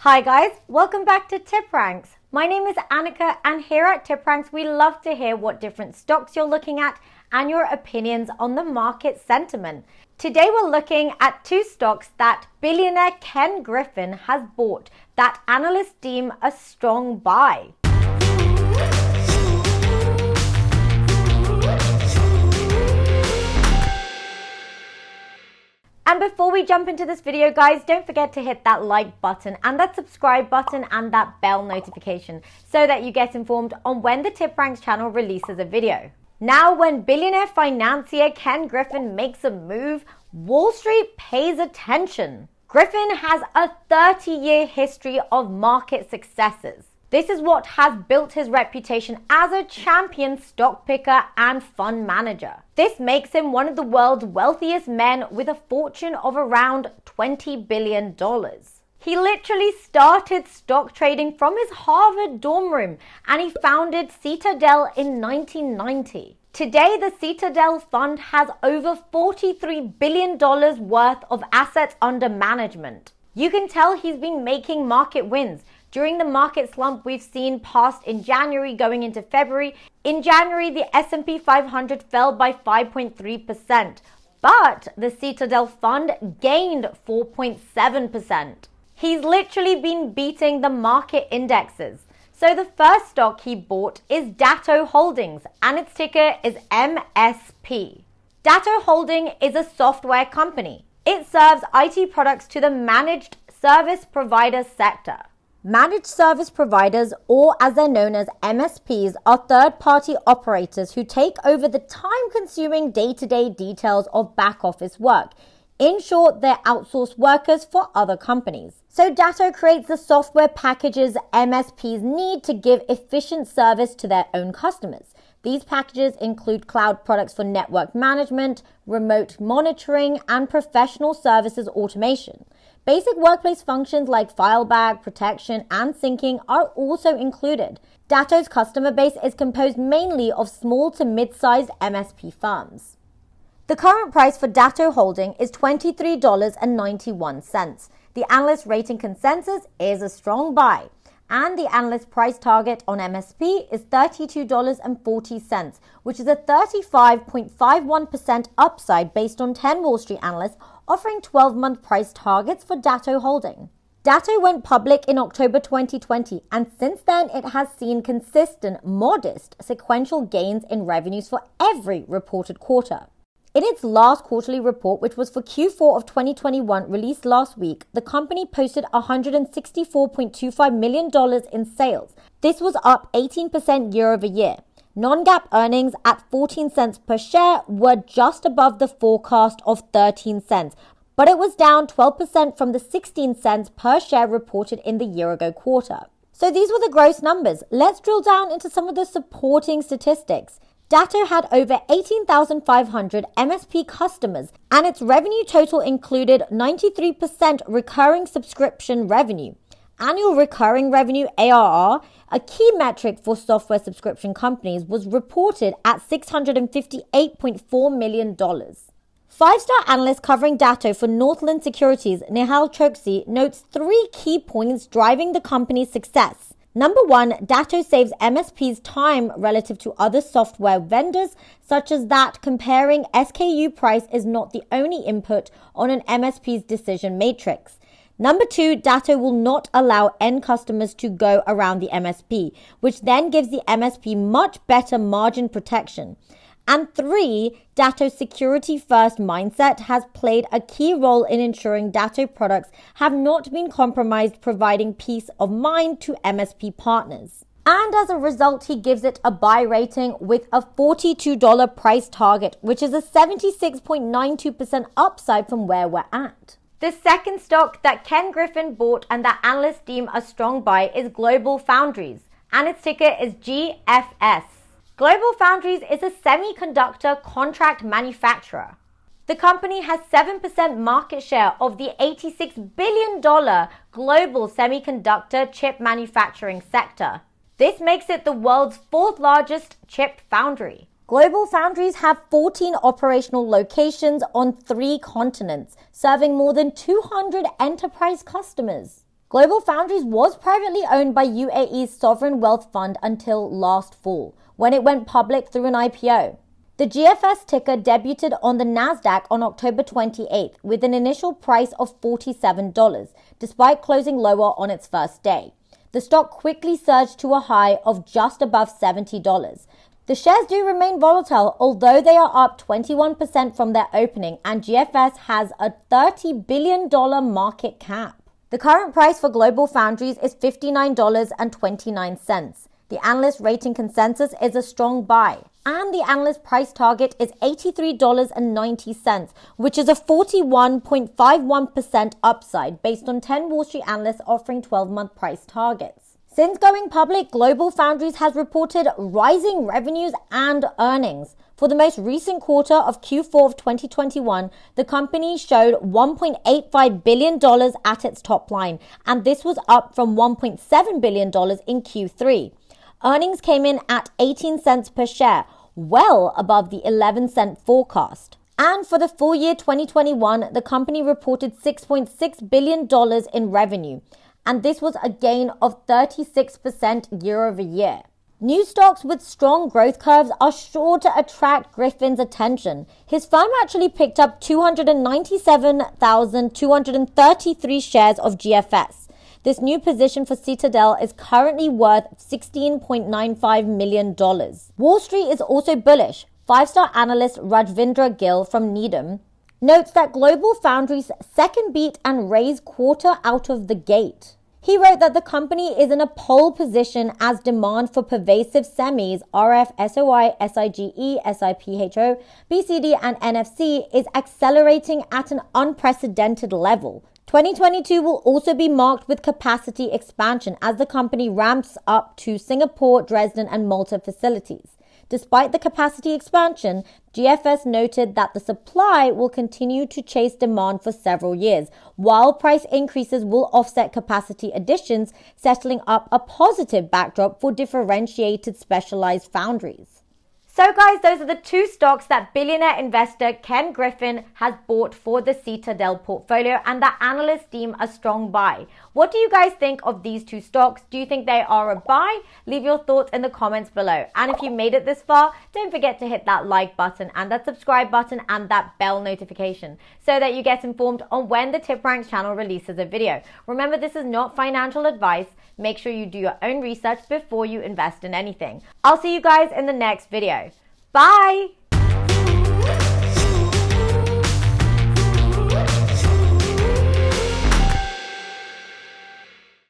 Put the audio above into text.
Hi guys, welcome back to TipRanks. My name is Annika and here at TipRanks we love to hear what different stocks you're looking at and your opinions on the market sentiment. Today we're looking at two stocks that billionaire Ken Griffin has bought that analysts deem a strong buy. And before we jump into this video, guys, don't forget to hit that like button and that subscribe button and that bell notification so that you get informed on when the TipRanks channel releases a video. Now, when billionaire financier Ken Griffin makes a move, Wall Street pays attention. Griffin has a 30-year history of market successes. This is what has built his reputation as a champion stock picker and fund manager. This makes him one of the world's wealthiest men with a fortune of around $20 billion. He literally started stock trading from his Harvard dorm room and he founded Citadel in 1990. Today, the Citadel fund has over $43 billion worth of assets under management. You can tell he's been making market wins. During the market slump we've seen past in January going into February, in January the S&P 500 fell by 5.3%, but the Citadel fund gained 4.7%. He's literally been beating the market indexes. So the first stock he bought is Datto Holdings and its ticker is MSP. Datto Holding is a software company. It serves IT products to the managed service provider sector. Managed service providers, or as they're known as MSPs, are third-party operators who take over the time-consuming day-to-day details of back-office work. In short, they're outsourced workers for other companies. So Datto creates the software packages MSPs need to give efficient service to their own customers. These packages include cloud products for network management, remote monitoring, and professional services automation. Basic workplace functions like file bag, protection, and syncing are also included. Datto's customer base is composed mainly of small to mid-sized MSP firms. The current price for Datto Holding is $23.91. The analyst rating consensus is a strong buy, and the analyst price target on MSP is $32.40, which is a 35.51% upside based on 10 Wall Street analysts offering 12-month price targets for Datto Holding. Datto went public in October 2020, and since then it has seen consistent, modest sequential gains in revenues for every reported quarter. In its last quarterly report, which was for Q4 of 2021, released last week, the company posted $164.25 million in sales. This was up 18% year over year. Non-GAAP earnings at 14 cents per share were just above the forecast of 13 cents, but it was down 12% from the 16 cents per share reported in the year-ago quarter. So these were the gross numbers. Let's drill down into some of the supporting statistics. Datto had over 18,500 MSP customers, and its revenue total included 93% recurring subscription revenue. Annual recurring revenue, ARR, a key metric for software subscription companies, was reported at $658.4 million. Five-star analyst covering Datto for Northland Securities, Nihal Chokshi, notes three key points driving the company's success. Number one, Datto saves MSPs time relative to other software vendors, such as that comparing SKU price is not the only input on an MSP's decision matrix. Number two, Datto will not allow end customers to go around the MSP, which then gives the MSP much better margin protection. And three, Datto's security-first mindset has played a key role in ensuring Datto products have not been compromised, providing peace of mind to MSP partners. And as a result, he gives it a buy rating with a $42 price target, which is a 76.92% upside from where we're at. The second stock that Ken Griffin bought and that analysts deem a strong buy is GlobalFoundries, and its ticker is GFS. GlobalFoundries is a semiconductor contract manufacturer. The company has 7% market share of the $86 billion global semiconductor chip manufacturing sector. This makes it the world's fourth largest chip foundry. GlobalFoundries have 14 operational locations on 3 continents, serving more than 200 enterprise customers. GlobalFoundries was privately owned by UAE's sovereign wealth fund until last fall, when it went public through an IPO. The GFS ticker debuted on the Nasdaq on October 28th with an initial price of $47, despite closing lower on its first day. The stock quickly surged to a high of just above $70. The shares do remain volatile, although they are up 21% from their opening, and GFS has a $30 billion market cap. The current price for GlobalFoundries is $59.29. The analyst rating consensus is a strong buy, and the analyst price target is $83.90, which is a 41.51% upside based on 10 Wall Street analysts offering 12-month price targets. Since going public, GlobalFoundries has reported rising revenues and earnings. For the most recent quarter of Q4 of 2021, the company showed $1.85 billion at its top line, and this was up from $1.7 billion in Q3. Earnings came in at 18 cents per share, well above the 11-cent forecast. And for the full year 2021, the company reported $6.6 billion in revenue, and this was a gain of 36% year over year. New stocks with strong growth curves are sure to attract Griffin's attention. His firm actually picked up 297,233 shares of GFS. This new position for Citadel is currently worth $16.95 million. Wall Street is also bullish. Five-star analyst Rajvindra Gill from Needham notes that GlobalFoundries' second beat and raise quarter out of the gate. He wrote that the company is in a pole position as demand for pervasive semis, RF, SOI, SIGE, SIPHO, BCD, and NFC is accelerating at an unprecedented level. 2022 will also be marked with capacity expansion as the company ramps up to Singapore, Dresden, and Malta facilities. Despite the capacity expansion, GFS noted that the supply will continue to chase demand for several years, while price increases will offset capacity additions, settling up a positive backdrop for differentiated specialized foundries. So guys, those are the two stocks that billionaire investor Ken Griffin has bought for the Citadel portfolio, and the analysts deem a strong buy. What do you guys think of these two stocks? Do you think they are a buy? Leave your thoughts in the comments below. And if you made it this far, don't forget to hit that like button and that subscribe button and that bell notification so that you get informed on when the TipRanks channel releases a video. Remember, this is not financial advice. Make sure you do your own research before you invest in anything. I'll see you guys in the next video. Bye!